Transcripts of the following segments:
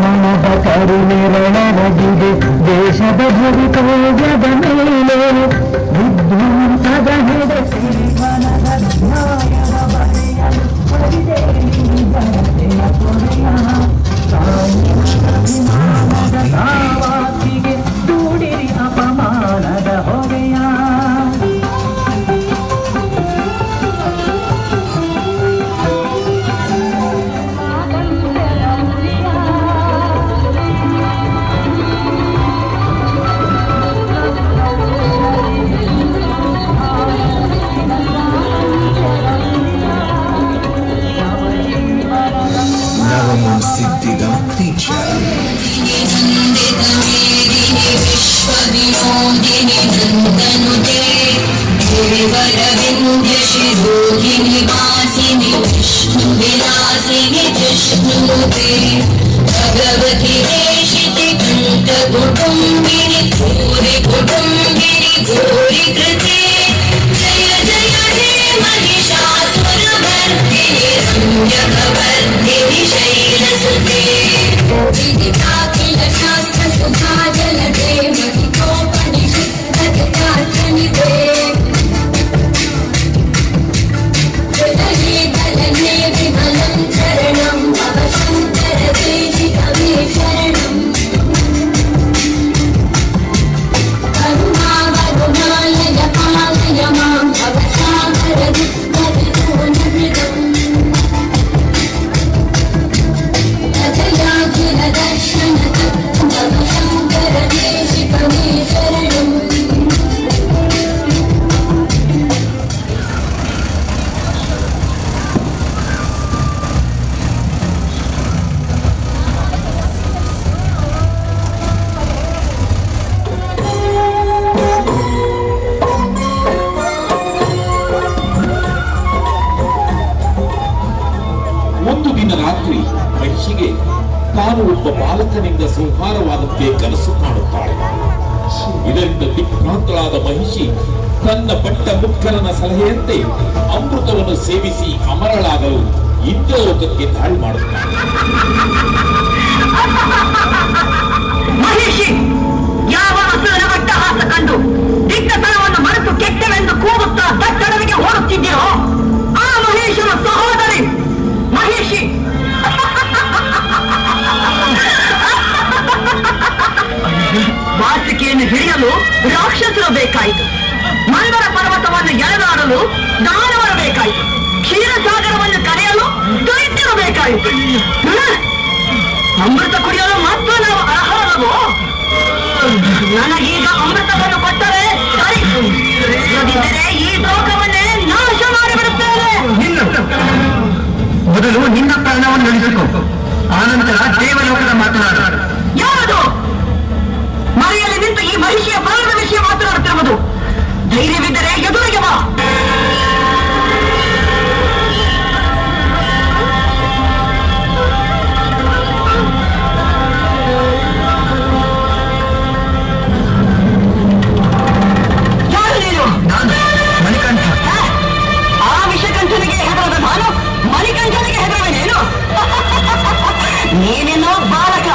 ಮನದ ಕರುಣೆರಳರಗಿದೆ ದೇಶದ ಭವಿತವ್ಯದ ಮೇಲೆ ವಿಧ್ವಂಸದ ಹೆಡೆಸಿ ಮನದ ನ್ಯಾಯದ ಬರೆಯಲು ಹೊರಿದೆ ಜನತೆಯ ಕೊನೆಯ ಅಭಿಮಾನದ ಧಾವಾತಿಗೆ ದೂಡಿರಿ ಅಪಮಾನದ ಹೊಗೆಯ विश्वविनोदिनि नन्दनुते गिरिवरविन्ध्यशिरोधिनि वासिनि विष्णुविलासिनि जिष्णुते भगवति देशिति कण्ठकुटुम्बिनि भूरि कुटुम्बिनि भूरि कृते जय जय हे महिषासुरमर्दिनि रम्यकवर्दिनि शैलसुते सुधाजलदे मतिकोपनिषद्गताचनिते हृदये दलने विमलं चरणं भव शङ्कर देशिकमे शरणम् करुणावरुणालय पालय मां भव सागरदिग्गजोनहृदम् दर्शन भव शङ्कर देशिकमे शरणम् ಒಂದು ದಿನ ರಾತ್ರಿ ಮಹಿಷಿಗೆ ತಾನು ಒಬ್ಬ ಬಾಲಕನಿಂದ ಸಂಹಾರವಾದಂತೆ ಕನಸು ಕಾಣುತ್ತಾಳೆ. ಇದರಿಂದ ದಿಗ್ಭ್ರಾಂತಳಾದ ಮಹಿಷಿ ತನ್ನ ಪಟ್ಟ ಮುಖ್ಯರನ ಸಲಹೆಯಂತೆ ಅಮೃತವನ್ನು ಸೇವಿಸಿ ಅಮರಳಾಗಲು ಇಂದ್ರಲೋಕಕ್ಕೆ ದಾಳಿ ಮಾಡುತ್ತಾಳೆ. ಮಹಿಷಿ ಯಾವ ಹಸುವಿನ ಅಟ್ಟಹಾಸ ಕಂಡು ದಿಟ್ಟತನವನ್ನು ಮರೆತು ಕೆಟ್ಟವೆಂದು ಕೂಗುತ್ತಾ ದಟ್ಟಡವಿಗೆ ಓಡುತ್ತಿದ್ದೀರೋ ಆ ಮಹೇಶನ ಸಹೋದರಿ ಮಹಿಷಿ. ವಾಸಿಕೆಯನ್ನು ಹಿಡಿಯಲು ರಾಕ್ಷಸರು ಬೇಕಾಯಿತು, ಮಂದರ ಪರ್ವತವನ್ನು ಎಳೆದಾಡಲು ದಾನವರು ಬೇಕಾಯಿತು, ಕ್ಷೀರಸಾಗರವನ್ನು ಕರೆಯಲು ದೈತ್ಯರು ಬೇಕಾಯಿತು. ಅಮೃತ ಕುಡಿಯಲು ಮಾತ್ರ ನಾವು ಅರ್ಹರಲ್ಲವೋ? ನನಗೀಗ ಅಮೃತವನ್ನು ಕೊಟ್ಟರೆ ಸರಿ, ಇಲ್ಲದಿದ್ದರೆ ಈ ಲೋಕವನ್ನೇ ನಾಶ ಮಾಡಿಬಿಡುತ್ತೇನೆ. ಮೊದಲು ನಿನ್ನ ಪ್ರಾಣವನ್ನು ನಡೆಸಿಕೊ, ಆನಂತರ ದೇವಲೋಕದ ಮಾತನಾಡ. ಯಾರದು ಮರೆಯಲ್ಲಿ ನಿಂತು ಈ ಮಹಿಷಿಯ ಪ್ರಾಣದ ವಿಷಯ ಮಾತನಾಡುತ್ತಿರುವುದು? ಧೈರ್ಯವಿದ್ದರೆ ಎದುರಿಗೆ ಬಾ. ಯಾರು ನೀನು? ನಾನು ಮಣಿಕಂಠ. ಆ ವಿಷಕಂಠನಿಗೆ ಹೆದರದ ನಾನು ಮಣಿಕಂಠನಿಗೆ ಹೆದರುವೆನೇನು? ನೀನೇನೋ ಬಾಲಕ,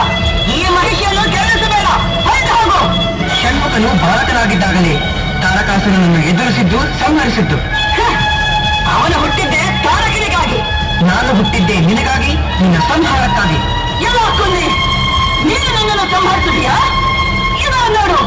ಈ ಮಹಿಷಿಯನ್ನು ಕೆರಳಿಸಬೇಡ, ಹೊರಟು ಹೋಗು. ಷಣ್ಮುಖನು ಬಾಲಕನಾಗಿದ್ದಾಗಲೇ ತಾರಕಾಸುರನನ್ನು ಎದುರಿಸಿದ್ದು, ಸಂಹರಿಸಿದ್ದು. ಅವನು ಹುಟ್ಟಿದ್ದೆ ತಾರಕನಿಗಾಗಿ. ನಾನು ಹುಟ್ಟಿದ್ದೆ ನಿನಗಾಗಿ, ನಿನ್ನ ಸಂಹಾರಕ್ಕಾಗಿ. ಎಲ್ಲ ಕೊಂದೆ ನೀನು ನನ್ನನ್ನು ಸಂಹರಿಸಿದೀಯಾ? ಇದು ನೋಡು.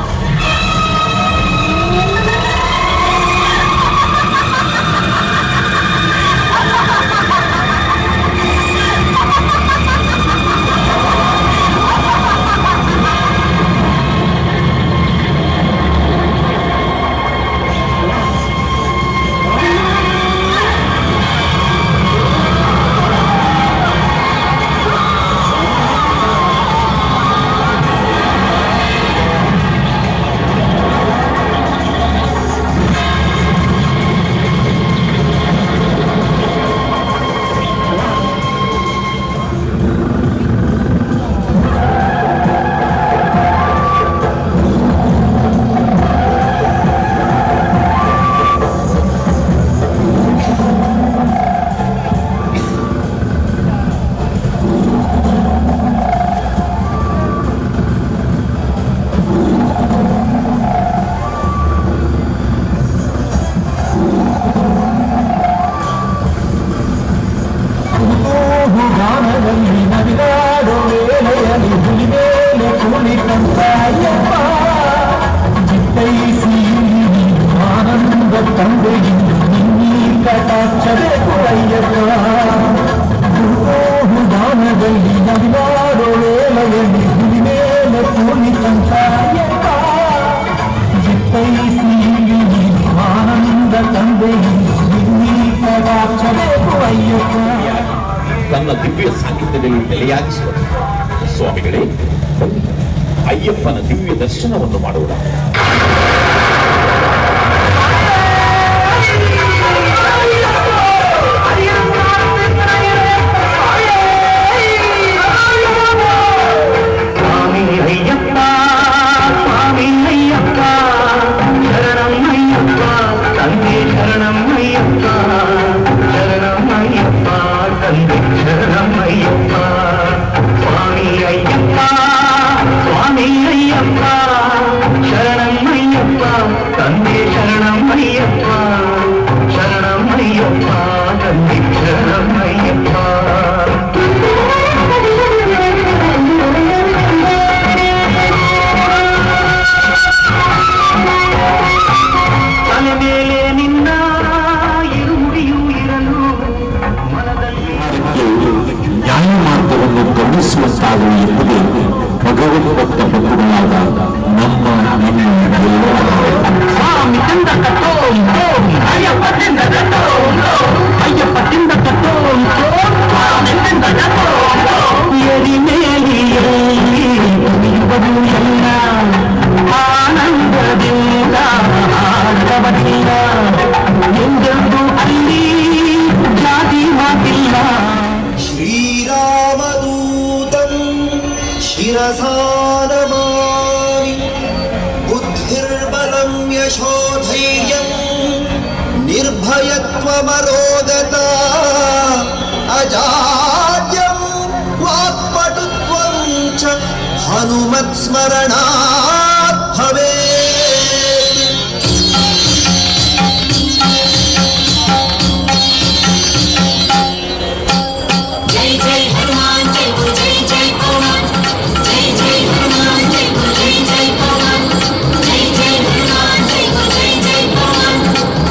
ದಿವ್ಯ ಸಾನ್ನಿಧ್ಯದಲ್ಲಿ ನೆಲೆಯಾಗಿಸುವುದು. ಸ್ವಾಮಿಗಳೇ, ಬನ್ನಿ, ಅಯ್ಯಪ್ಪನ ದಿವ್ಯ ದರ್ಶನವನ್ನು ಮಾಡೋಣ. निर्भयत्वमरोगता अजाड्यं वाक्पटुत्वं च हनुमत्स्मरणात् भवेत्। जय जय हनुमान जय जय जय हनुमान जय जय हनुमान जय जय जय हनुमान जय जय हनुमान जय जय जय हनुमान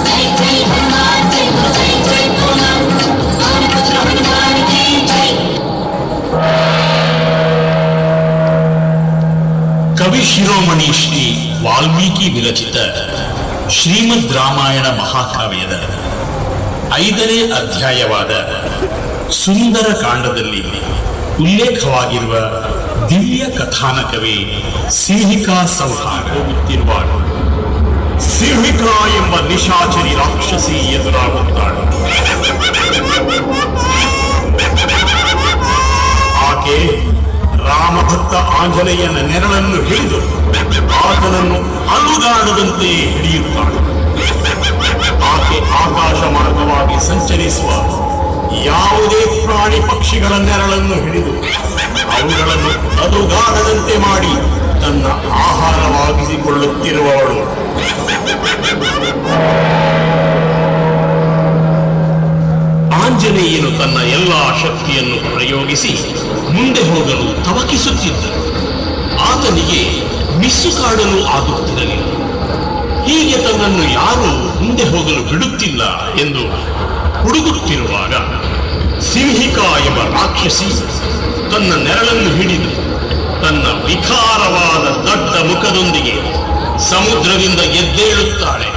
जय जय हनुमान जय जय जय हनुमान पुत्र हनुमान की जय। कवि शिरोमणि श्री वाल्मीकि विरचित ಶ್ರೀಮದ್ ರಾಮಾಯಣ ಮಹಾಕಾವ್ಯದ 5ನೇ ಅಧ್ಯಾಯವಾದ ಸುಂದರ ಕಾಂಡದಲ್ಲಿ ಉಲ್ಲೇಖವಾಗಿರುವ ದಿವ್ಯ ಕಥಾನಕವೇ ಸಿಂಹಿಕಾ ಸಂಹಾರ ಹೋಗುತ್ತಿರುವಾಗ ಸಿಂಹಿಕಾ ಎಂಬ ನಿಶಾಚರಿ ರಾಕ್ಷಸಿ ಎದುರಾಗುತ್ತಾಳೆ. ಆಕೆ ರಾಮಭಕ್ತ ಆಂಜನೇಯನ ನೆರಳನ್ನು ಹಿಡಿದು ಆತನನ್ನು ಅಲುಗಾಡದಂತೆ ಹಿಡಿಯುತ್ತಾಳೆ. ಆಕೆ ಆಕಾಶ ಮಾರ್ಗವಾಗಿ ಸಂಚರಿಸುವ ಯಾವುದೇ ಪ್ರಾಣಿ ಪಕ್ಷಿಗಳ ನೆರಳನ್ನು ಹಿಡಿದು ಅವುಗಳನ್ನು ಅಲುಗಾಡದಂತೆ ಮಾಡಿ ತನ್ನ ಆಹಾರವಾಗಿಸಿಕೊಳ್ಳುತ್ತಿರುವವಳು. ಆಂಜನೇಯನು ತನ್ನ ಎಲ್ಲಾ ಶಕ್ತಿಯನ್ನು ಪ್ರಯೋಗಿಸಿ ಮುಂದೆ ಹೋಗಲು ತವಕಿಸುತ್ತಿದ್ದನು. ಆತನಿಗೆ ಮಿಸುಕಾಡಲು ಆಗುತ್ತಿರಲಿಲ್ಲ. ಹೀಗೆ ತನ್ನನ್ನು ಯಾರೂ ಮುಂದೆ ಹೋಗಲು ಬಿಡುತ್ತಿಲ್ಲ ಎಂದು ಹುಡುಗುತ್ತಿರುವಾಗ ಸಿಂಹಿಕಾ ಎಂಬ ರಾಕ್ಷಸಿ ತನ್ನ ನೆರಳನ್ನು ಹಿಡಿದು ತನ್ನ ವಿಕಾರವಾದ ದೊಡ್ಡ ಮುಖದೊಂದಿಗೆ ಸಮುದ್ರದಿಂದ ಎದ್ದೇಳುತ್ತಾಳೆ.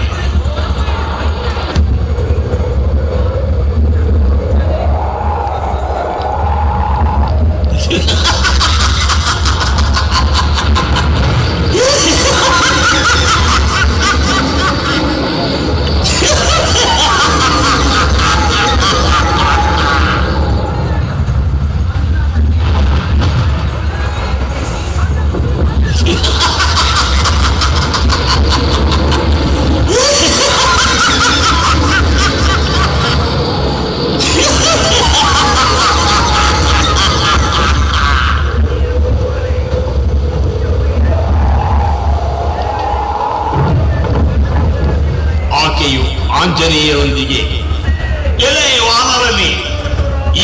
ಆಂಜನೇಯರೊಂದಿಗೆ, ಎಲೆ ವಾನರಲಿ,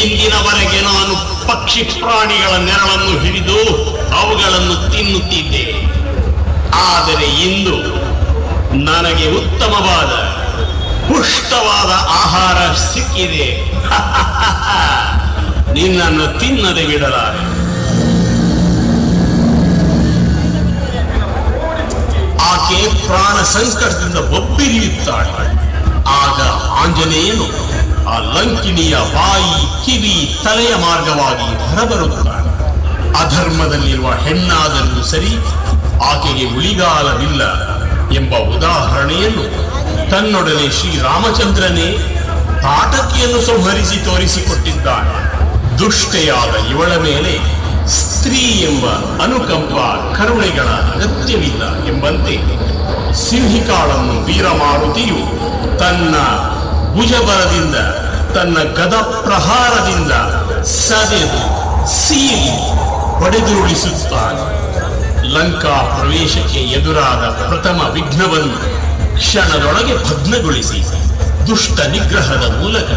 ಇಂದಿನವರೆಗೆ ನಾನು ಪಕ್ಷಿ ಪ್ರಾಣಿಗಳ ನೆರಳನ್ನು ಹಿಡಿದು ಅವುಗಳನ್ನು ತಿನ್ನುತ್ತಿದ್ದೆ. ಆದರೆ ಇಂದು ನನಗೆ ಉತ್ತಮವಾದ ಪುಷ್ಟವಾದ ಆಹಾರ ಸಿಕ್ಕಿದೆ. ನಿನ್ನನ್ನು ತಿನ್ನದೆ ಬಿಡಲಾರೆ. ಆಕೆ ಪ್ರಾಣ ಸಂಕಟದಿಂದ ಬೊಬ್ಬಿರಿಯುತ್ತಾಳೆ. ಆಗ ಆಂಜನೇಯನು ಆ ಲಂಕಿಣಿಯ ಬಾಯಿ, ಕಿವಿ, ತಲೆಯ ಮಾರ್ಗವಾಗಿ ಹೊರಬರುತ್ತಾನೆ. ಅಧರ್ಮದಲ್ಲಿರುವ ಹೆಣ್ಣಾದರೂ ಸರಿ, ಆಕೆಗೆ ಉಳಿಗಾಲವಿಲ್ಲ ಎಂಬ ಉದಾಹರಣೆಯನ್ನು ತನ್ನೊಡನೆ ಶ್ರೀರಾಮಚಂದ್ರನೇ ತಾಟಕಿಯನ್ನು ಸಂಹರಿಸಿ ತೋರಿಸಿಕೊಟ್ಟಿದ್ದಾನೆ. ದುಷ್ಟೆಯಾದ ಇವಳ ಮೇಲೆ ಸ್ತ್ರೀ ಎಂಬ ಅನುಕಂಪ, ಕರುಣೆಗಳ ಅಗತ್ಯವಿಲ್ಲ ಎಂಬಂತೆ ಸಿಂಹಿಕಾಳನ್ನು ವೀರಮಾರುತಿಯು ತನ್ನ ಭುಜಬಲದಿಂದ, ತನ್ನ ಗದ ಪ್ರಹಾರದಿಂದ ಸದೆದು ಸೀರಿ ಹೊಡೆದುರುಳಿಸುತ್ತಾನೆ. ಲಂಕಾ ಪ್ರವೇಶಕ್ಕೆ ಎದುರಾದ ಪ್ರಥಮ ವಿಘ್ನವನ್ನು ಕ್ಷಣದೊಳಗೆ ಭಗ್ನಗೊಳಿಸಿ ದುಷ್ಟ ನಿಗ್ರಹದ ಮೂಲಕ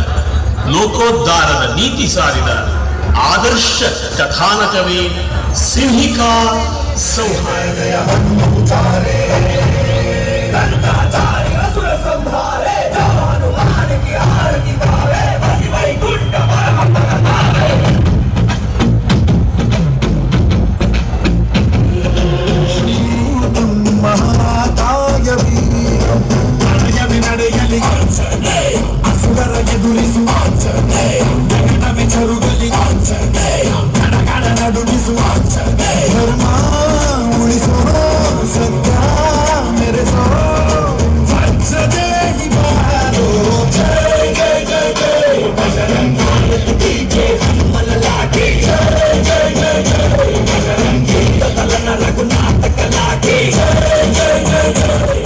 ಲೋಕೋದ್ಧಾರದ ನೀತಿ ಸಾರಿದ ಆದರ್ಶ ಕಥಾನಕವೇ ಸಿಂಹಿಕಾ ಸಂಹಾರ. ಅಸುರರ ಎದುರಿಸು ವಿಚರುಗಲಿ ಕಡಗಡ ನಡುಗಿಸು ಧರ್ಮ ಉಳಿಸೋ ಸತ್ಯ ಮೆರೆಸೋ ವಜ್ರದೇಹಿ ಬಾರೋ ಜೈ ಜೈ ಜೈ ಜೈ ಬಜರಂಗಿ ಡಿಜೆ ಹನುಮನ ಲಾಠಿ ಜೈ ಜೈ ಜೈ ಜೈ ಬಜರಂಗಿ ತಲನ ರಘುನಾಥ ಕಲಾಟಿ ಜೈ ಜೈ ಜೈ ಜೈ.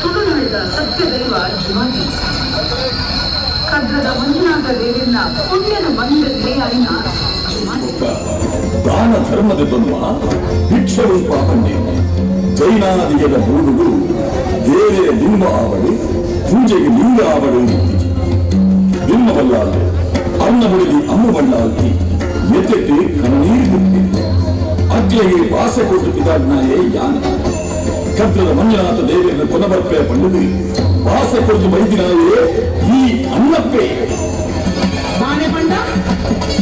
ತುಳುನಾಡಿದ ಸತ್ಯದೈವ ಜುಮಾನಿ ಕಗ್ಗದ ಮಂಜುನಾಥ ದೇವಿನ ಪುಣ್ಯದ ಮಂದಿರದಲ್ಲಿ ಅರಿನ ಜುಮಾನಿ ದಾನ ಧರ್ಮದ ತನ್ನುವ ಭಿಕ್ಷರೂಪ ಪಂಡಿತ ಜೈನಾದಿಗಳ ಮೂಡುಗಳು ದೇವರ ಲಿಂಗ ಆವಡು ಪೂಜೆಗೆ ಲಿಂಗ ಆವಡು ಲಿಂಗವಲ್ಲಾದೆ ಅನ್ನ ಬಡಿದಿ ಅಮ್ಮ ಬಳ್ಳಾಲ್ತಿ ಎತ್ತೆಟ್ಟು ಕಣ್ಣೀರು ಬಿಟ್ಟಿ ಅಕ್ಲೆಗೆ ವಾಸ ಕೊಡುತ್ತಿದ್ದಾಡ್ನಾಯೇ ಯಾನ ಕಬ್ರದ ಮಂಜುನಾಥ ದೇವಿಯನ್ನು ಕೊನಬರ್ಪೆ ಪಂಡಿದು ವಾಸ ಕೊಟ್ಟು ಬೈದಿನಾಯೇ ಈ ಅನ್ನಪ್ಪೆ ಮಾನೆ ಪಂಡ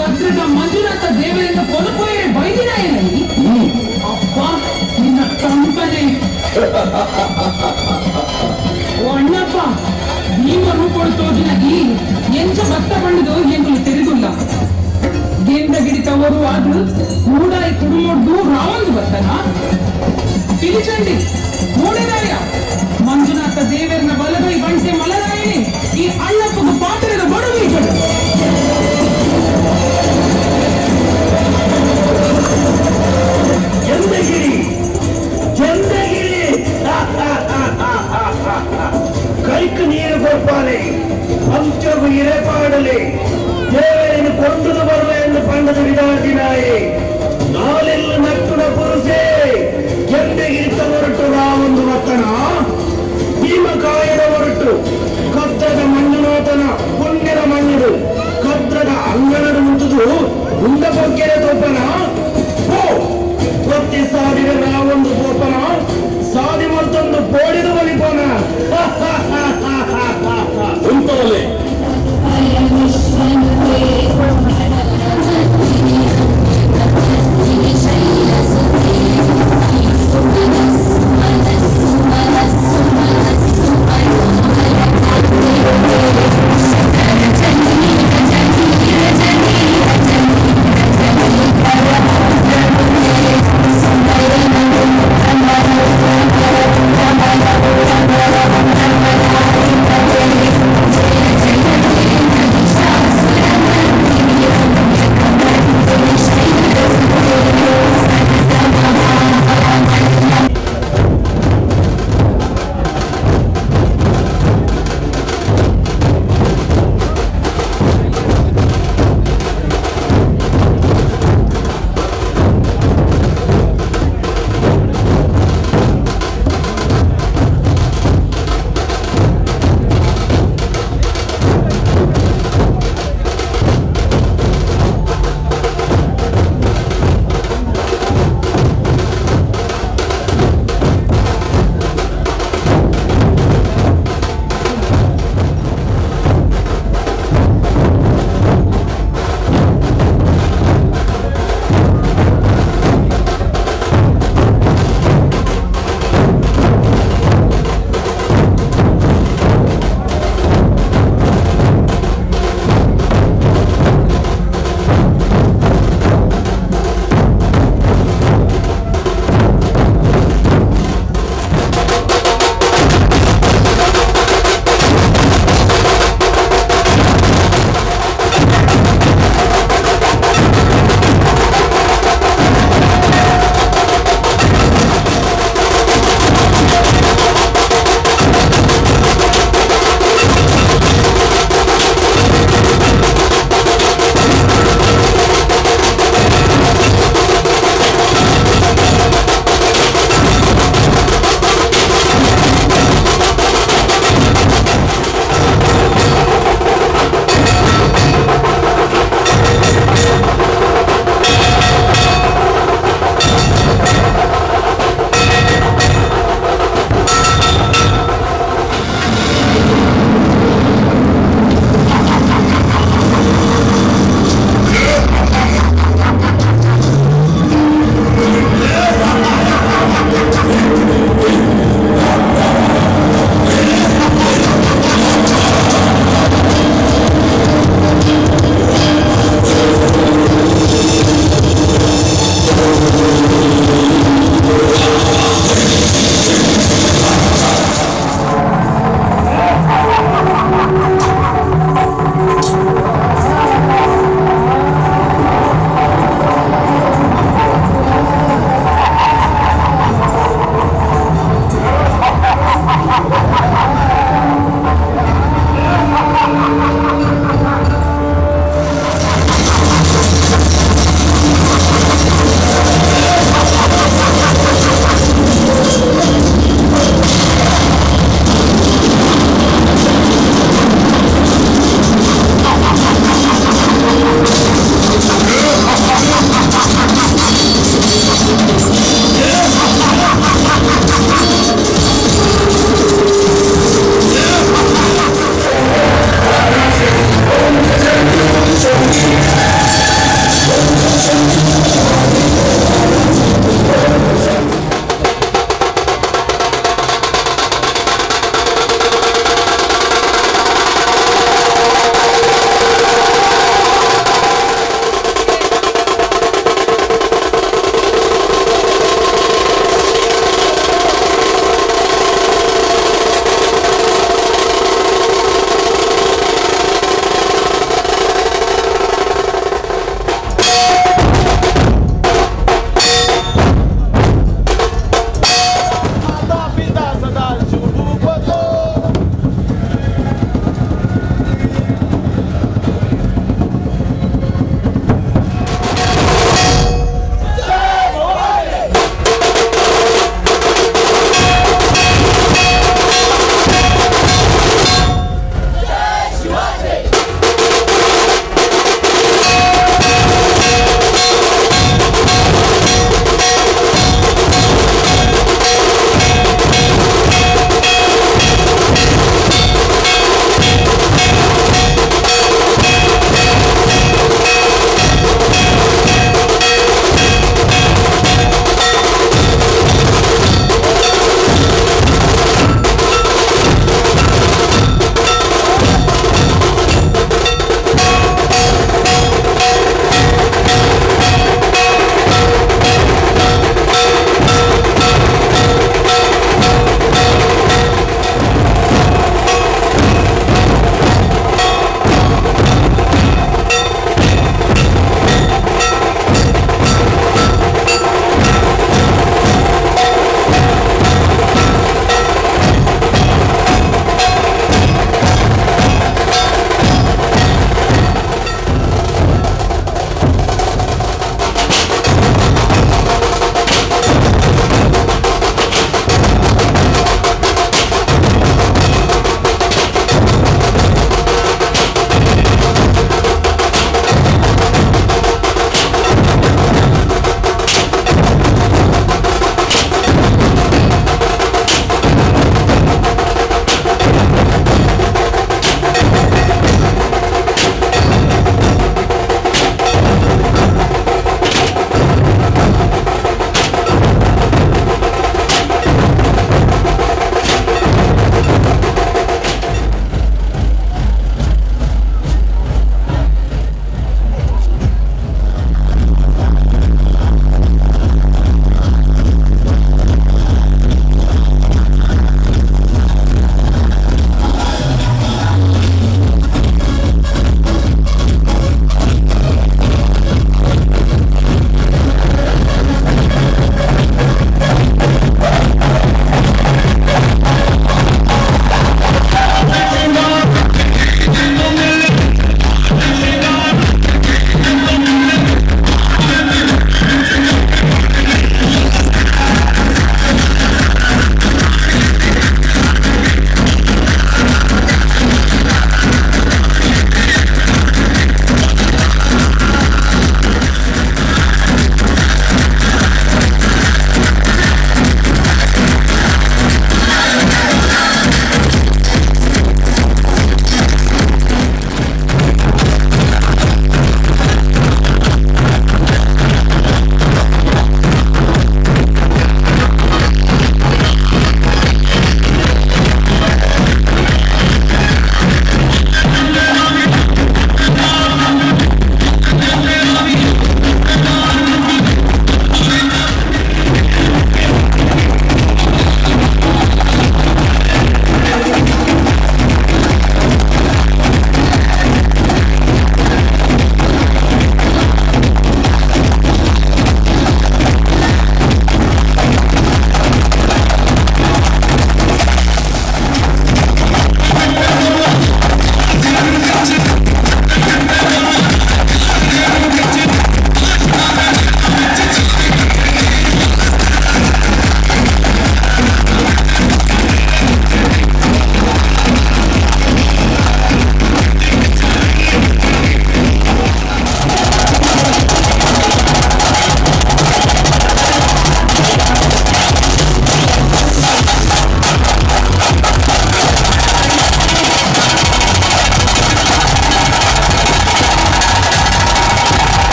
ಕಬ್ರದ ಮಂಜುನಾಥ ದೇವರಿಂದ ಕೊನಪೋಯೇ ಬೈದಿನಾಯೇನಲ್ಲಿ ಅಪ್ಪ ನಿನ್ನ ತಂಪನೆ ಓ ಅಣ್ಣಪ್ಪ ನೀವು ಕೊಡ್ತೋದಿನಗಿ ಎಂಚ ಭತ್ತ ಪಂಡಿದು ಎಂಕಲು ತಿಳಿದುಲ್ಲ ಗೆಂಡಗಿಡಿತವರು ಅದು ಮೂಡಾಯಿ ಕುಡುಮೊಡ್ದು ರಾವಂದು ಬರ್ತನ ಪಿಲಿಚಂಡಿ ಮೂಡರಾಯ ಮಂಜುನಾಥ ದೇವರನ ಬಲಗೈ ಬಂಟೆ ಮಲರಾಯಣಿ ಈ ಅಣ್ಣಪ್ಪನ ಪಾತ್ರದ ಬಡವೀಗಳು ಚಂದಗಿರಿ ಚಂದಗಿರಿ ಕೈക്ക് ನೀರು ಕೊಡ್ಪಾರೆ ಪಂಚವು ಇರೆಪಾಡಲೆ ದೇವರನ್ನು ಕೊಂಡುದು ಬರುವ ಎಂದು ಪಂಡದ ವಿಧಾಟಿನಾಯೇ ನಾಳೆಲ್ಲ ನಕ್ಕುನ ಪುರುಷೇ ಚಂದಗಿರಿತ ಹೊರಟು ರಾವೊಂದು ಮಕ್ಕನ ಭೀಮಕಾಯದ ಹೊರಟು ಕದ್ರದ ಮಂಜುನಾಥನ ಪುಣ್ಯದ ಮಣ್ಣುದು ಕದ್ರದ ಅಂಗನದ ಮುಂದುದು ಗುಂಡ ಬೊಕ್ಕೆರೆ ತೋಪನ ಪ್ರತಿ ಸಾದಿಗೆ ರಾವೊಂದು ತೋಪನ ಸಾದಿ ಮತ್ತೊಂದು ಪೋಡಿದು ಬಲಿಪನ ಉಂಟವಲ್ಲೇ Thank you.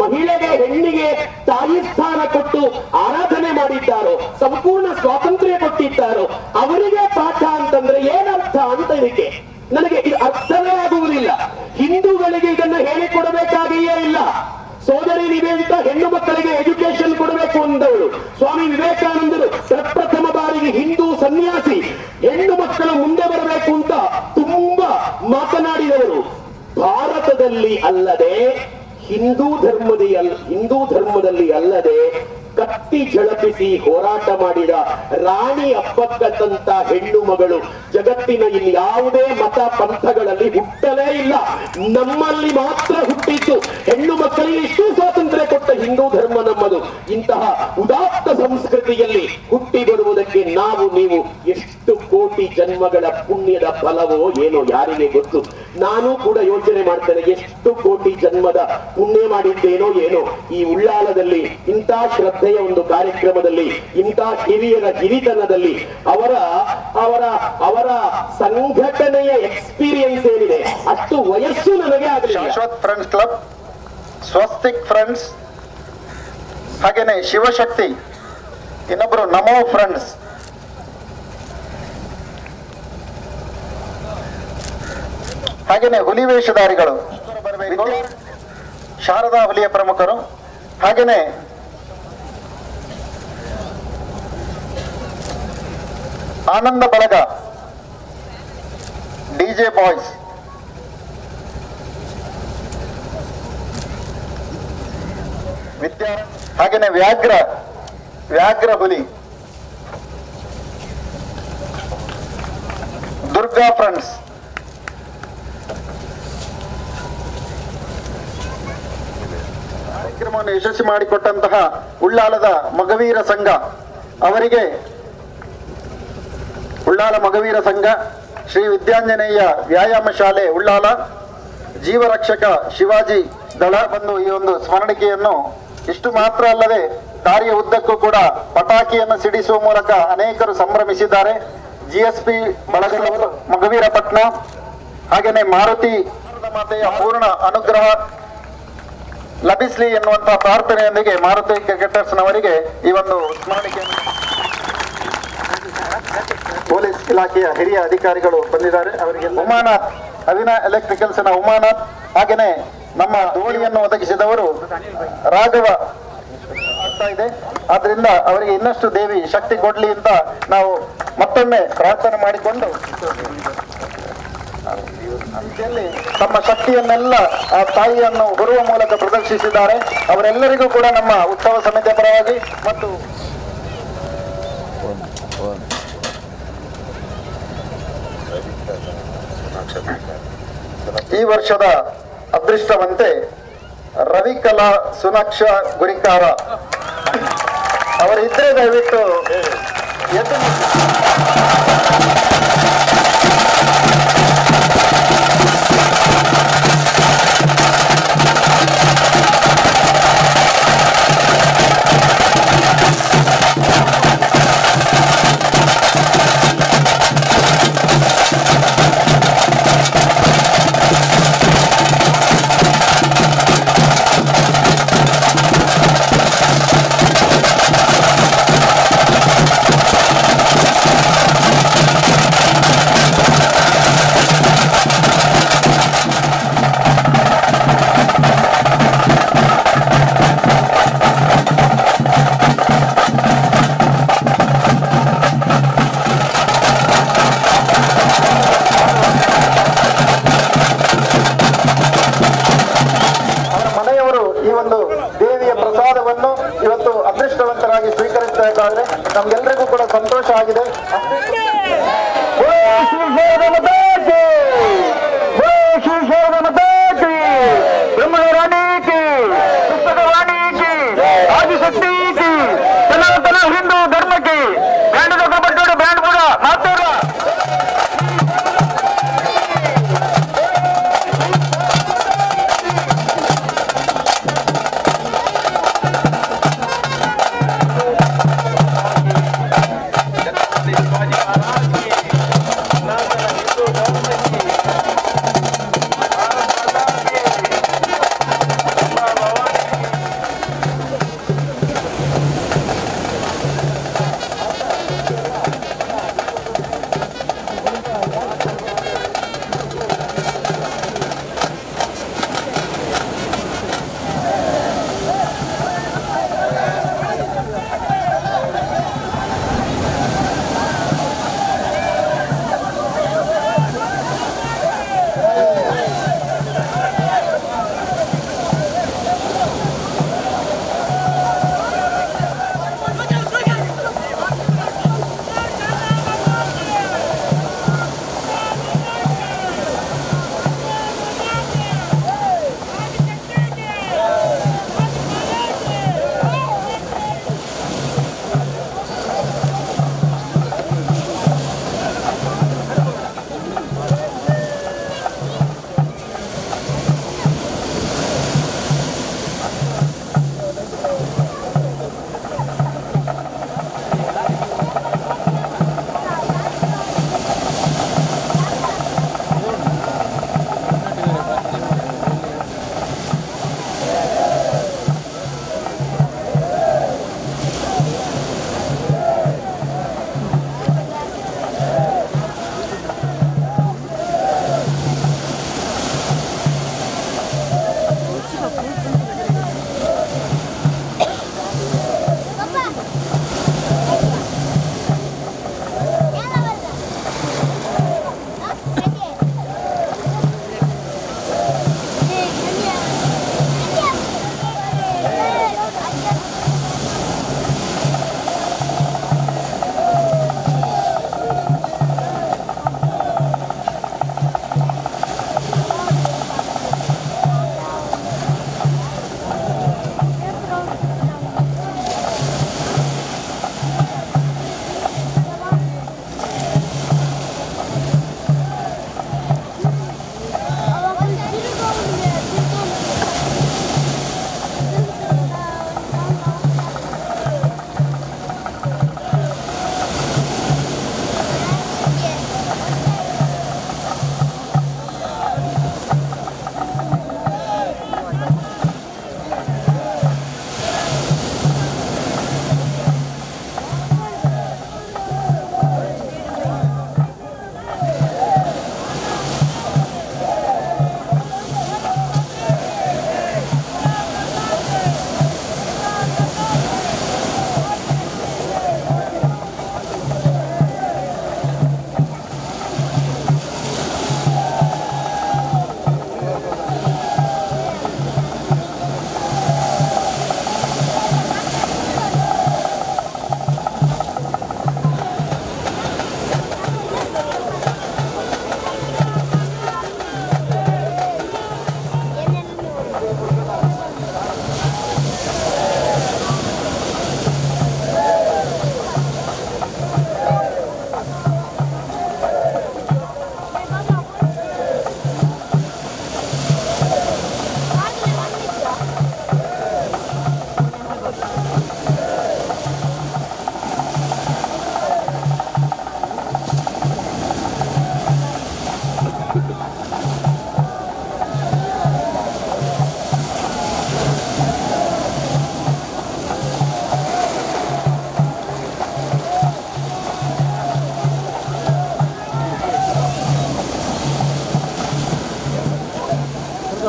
ಮಹಿಳೆಗೆ ಹೆಣ್ಣಿಗೆ ತಾಯಿ ಸ್ಥಾನ ಕೊಟ್ಟು ಆರಾಧನೆ ಮಾಡಿದ್ದಾರೋ, ಸಂಪೂರ್ಣ ಸ್ವಾತಂತ್ರ್ಯ ಕೊಟ್ಟಿದ್ದಾರೋ ಅವರಿಗೆ ಪಾಠ ಅಂತಂದ್ರೆ ಏನರ್ಥ ಅಂತ ಇದಕ್ಕೆ ನನಗೆ ಇದು ಅರ್ಥವೇ ಆಗುವುದಿಲ್ಲ. ಹಿಂದೂಗಳಿಗೆ ಇದನ್ನ ಹೇಳಿಕೊಡಬೇಕಾಗಿಯೇ ಇಲ್ಲ. ಸೋದರಿ ನಿವೇದಿತ ಹೆಣ್ಣು ಮಕ್ಕಳಿಗೆ ಎಜುಕೇಶನ್ ಕೊಡಬೇಕು ಅಂದವಳು. ಸ್ವಾಮಿ ವಿವೇಕಾನಂದರು ಪ್ರಪ್ರಥಮ ಬಾರಿಗೆ ಹಿಂದೂ ಸನ್ಯಾಸಿ ಹೆಣ್ಣು ಮಕ್ಕಳು ಮುಂದೆ ಬರಬೇಕು ಅಂತ ತುಂಬಾ ಮಾತನಾಡಿದವರು. ಭಾರತದಲ್ಲಿ ಅಲ್ಲದೆ ಹಿಂದೂ ಧರ್ಮದಲ್ಲಿ ಅಲ್ಲದೆ ಕತ್ತಿ ಝಳಪಿಸಿ ಹೋರಾಟ ಮಾಡಿದ ರಾಣಿ ಅಬ್ಬಕ್ಕಂತ ಹೆಣ್ಣು ಮಗಳು ಜಗತ್ತಿನ ಇಲ್ಲಿ ಯಾವುದೇ ಮತ ಪಂಥಗಳಲ್ಲಿ ಹುಟ್ಟಲೇ ಇಲ್ಲ. ನಮ್ಮಲ್ಲಿ ಮಾತ್ರ ಹುಟ್ಟಿತ್ತು. ಹೆಣ್ಣು ಮಕ್ಕಳಿಗೆ ಇಷ್ಟು ಸ್ವಾತಂತ್ರ್ಯ ಕೊಟ್ಟ ಹಿಂದೂ ಧರ್ಮ ನಮ್ಮದು. ಇಂತಹ ಉದಾತ್ತ ಸಂಸ್ಕೃತಿಯಲ್ಲಿ ಹುಟ್ಟಿ ಬರುವುದಕ್ಕೆ ನಾವು ನೀವು ಎಷ್ಟು ಕೋಟಿ ಜನ್ಮಗಳ ಪುಣ್ಯದ ಫಲವೋ ಏನೋ ಯಾರಿಗೆ ಗೊತ್ತು. ನಾನು ಕೂಡ ಯೋಚನೆ ಮಾಡ್ತೇನೆ, ಎಷ್ಟು ಕೋಟಿ ಜನ್ಮದ ಪುಣ್ಯ ಮಾಡಿದ್ದೇನೋ ಏನೋ ಈ ಉಳ್ಳಾಲದಲ್ಲಿ ಇಂಥ ಶ್ರದ್ಧೆಯ ಒಂದು ಕಾರ್ಯಕ್ರಮದಲ್ಲಿ, ಇಂಥ ಹಿರಿಯರ ಹಿರಿತನದಲ್ಲಿ ಅವರ ಅವರ ಅವರ ಸಂಘಟನೆಯ ಎಕ್ಸ್ಪೀರಿಯನ್ಸ್ ಏನಿದೆ ಅಷ್ಟು ವಯಸ್ಸು ನನಗೆ ಆಗಲಿಲ್ಲ. ಶಾಶ್ವತ್ ಫ್ರೆಂಡ್ಸ್ ಕ್ಲಬ್, ಸ್ವಸ್ತಿಕ್ ಫ್ರೆಂಡ್ಸ್, ಹಾಗೇನೆ ಶಿವಶಕ್ತಿ, ಇನ್ನೊಬ್ಬರು ನಮೋ ಫ್ರೆಂಡ್ಸ್, ಹಾಗೇನೆ ಹುಲಿ ವೇಷಧಾರಿಗಳು, ಶಾರದಾ ಹುಲಿಯ ಪ್ರಮುಖರು, ಹಾಗೇನೆ ಆನಂದ ಬಳಗ, ಡಿಜೆ ಬಾಯ್ಸ್, ಹಾಗೇನೆ ವ್ಯಾಘ್ರ ಹುಲಿ, ದುರ್ಗಾ ಫ್ರೆಂಡ್ಸ್, ಕಾರ್ಯಕ್ರಮವನ್ನು ಯಶಸ್ವಿ ಮಾಡಿಕೊಟ್ಟಂತಹ ಉಳ್ಳಾಲದ ಮಗವೀರ ಸಂಘ ಅವರಿಗೆ, ಉಳ್ಳಾಲ ಮಗವೀರ ಸಂಘ, ಶ್ರೀ ವಿದ್ಯಾಂಜನೇಯ ವ್ಯಾಯಾಮ ಶಾಲೆ ಉಳ್ಳಾಲ, ಜೀವರಕ್ಷಕ ಶಿವಾಜಿ ದಳ ಬಂದು ಈ ಒಂದು ಸ್ಮರಣಿಕೆಯನ್ನು ಇಷ್ಟು ಮಾತ್ರ ಅಲ್ಲದೆ ದಾರಿಯ ಉದ್ದಕ್ಕೂ ಕೂಡ ಪಟಾಕಿಯನ್ನು ಸಿಡಿಸುವ ಮೂಲಕ ಅನೇಕರು ಸಂಭ್ರಮಿಸಿದ್ದಾರೆ. GSP ಬಳಗದವರು ಮಗವೀರಪಟ್ನ, ಹಾಗೇನೆ ಮಾರುತಿ ಮಾತೆಯ ಪೂರ್ಣ ಅನುಗ್ರಹ ಲಭಿಸಲಿ ಎನ್ನುವಂತಹ ಪ್ರಾರ್ಥನೆಯೊಂದಿಗೆ ಮಾರುತಿ ಕ್ರಿಕೆಟರ್ಸ್ನವರಿಗೆ ಈ ಒಂದು ಸ್ಮರಣಿಕೆಯನ್ನು ಪೊಲೀಸ್ ಇಲಾಖೆಯ ಹಿರಿಯ ಅಧಿಕಾರಿಗಳು ಬಂದಿದ್ದಾರೆ. ಅವರಿಗೆ ಉಮಾನಾಥ್, ಅವಿನಾ ಎಲೆಕ್ಟ್ರಿಕಲ್ಸ್ ನ ಉಮಾನಾಥ್, ಹಾಗೇನೆ ನಮ್ಮ ದೋಣಿಯನ್ನು ಒದಗಿಸಿದವರು ರಾಘವ ಆಗ್ತಾ ಇದೆ. ಆದ್ರಿಂದ ಅವರಿಗೆ ಇನ್ನಷ್ಟು ದೇವಿ ಶಕ್ತಿ ಕೊಡ್ಲಿ ಅಂತ ನಾವು ಮತ್ತೊಮ್ಮೆ ಪ್ರಾರ್ಥನೆ ಮಾಡಿಕೊಂಡು ತಮ್ಮ ಶಕ್ತಿಯನ್ನೆಲ್ಲ ಆ ತಾಯಿಯನ್ನು ಬರುವ ಮೂಲಕ ಪ್ರದರ್ಶಿಸಿದ್ದಾರೆ. ಅವರೆಲ್ಲರಿಗೂ ಕೂಡ ನಮ್ಮ ಉತ್ಸವ ಸಮಿತಿಯ ಪರವಾಗಿ ಮತ್ತು ಈ ವರ್ಷದ ಅದೃಷ್ಟವಂತೆ ರವಿಕಲಾ ಸುನಕ್ಷ ಗುರಿಕಾರ ಅವರಿದ್ರೆ ದಯವಿಟ್ಟು ಎದ್ದು ನಮ್ಗೆಲ್ಲರಿಗೂ ಕೂಡ ಸಂತೋಷ ಆಗಿದೆ. ಆದಿಶಕ್ತಿ ಸನಾತನ ಹಿಂದೂ ಧರ್ಮಕ್ಕೆ ಬ್ಯಾಂಡ್ ಬ್ಯಾಂಡ್ ಕೂಡ ಮಾತಾಡ Shivaji Maharaj.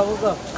Gracias.